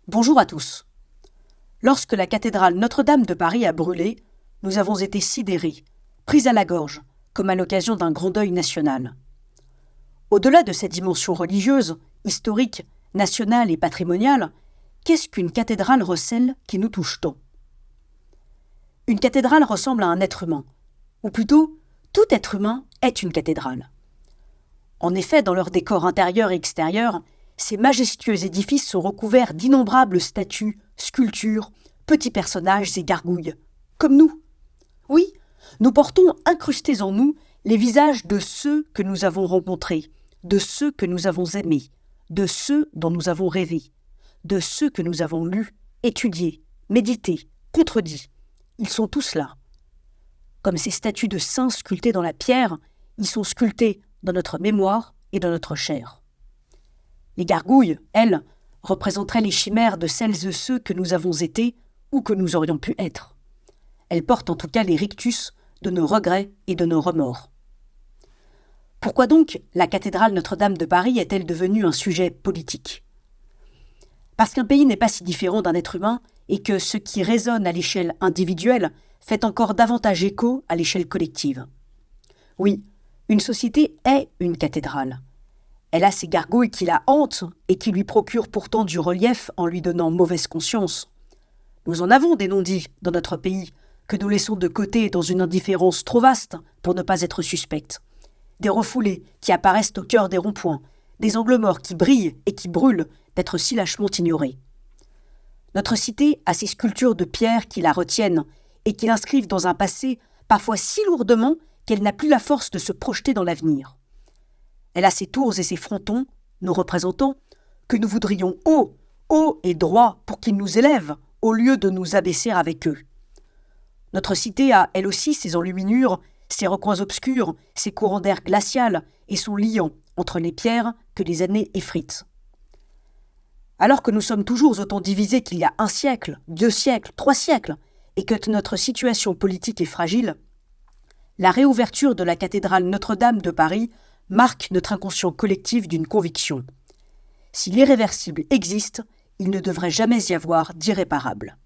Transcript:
Bonjour à tous. Lorsque la cathédrale Notre-Dame de Paris a brûlé, nous avons été sidérés, pris à la gorge, comme à l'occasion d'un grand deuil national. Au-delà de cette dimension religieuse, historique, nationale et patrimoniale, qu'est-ce qu'une cathédrale recèle qui nous touche tant ? Une cathédrale ressemble à un être humain, ou plutôt, tout être humain est une cathédrale. En effet, dans leur décor intérieur et extérieur, ces majestueux édifices sont recouverts d'innombrables statues, sculptures, petits personnages et gargouilles, comme nous. Oui, nous portons incrustés en nous les visages de ceux que nous avons rencontrés, de ceux que nous avons aimés, de ceux dont nous avons rêvé, de ceux que nous avons lus, étudiés, médités, contredits. Ils sont tous là. Comme ces statues de saints sculptées dans la pierre, ils sont sculptés dans notre mémoire et dans notre chair. Les gargouilles, elles, représenteraient les chimères de celles et ceux que nous avons été ou que nous aurions pu être. Elles portent en tout cas les rictus de nos regrets et de nos remords. Pourquoi donc la cathédrale Notre-Dame de Paris est-elle devenue un sujet politique ? Parce qu'un pays n'est pas si différent d'un être humain et que ce qui résonne à l'échelle individuelle fait encore davantage écho à l'échelle collective. Oui, une société est une cathédrale. Elle a ses gargouilles qui la hantent et qui lui procurent pourtant du relief en lui donnant mauvaise conscience. Nous en avons des non-dits dans notre pays, que nous laissons de côté dans une indifférence trop vaste pour ne pas être suspectes. Des refoulés qui apparaissent au cœur des ronds-points, des angles morts qui brillent et qui brûlent d'être si lâchement ignorés. Notre cité a ses sculptures de pierre qui la retiennent et qui l'inscrivent dans un passé parfois si lourdement qu'elle n'a plus la force de se projeter dans l'avenir. Elle a ses tours et ses frontons, nos représentants, que nous voudrions hauts et droits pour qu'ils nous élèvent, au lieu de nous abaisser avec eux. Notre cité a, elle aussi, ses enluminures, ses recoins obscurs, ses courants d'air glacial et son liant entre les pierres que les années effritent. Alors que nous sommes toujours autant divisés qu'il y a 1 siècle, 2 siècles, 3 siècles, et que notre situation politique est fragile, la réouverture de la cathédrale Notre-Dame de Paris marque notre inconscient collectif d'une conviction. Si l'irréversible existe, il ne devrait jamais y avoir d'irréparable.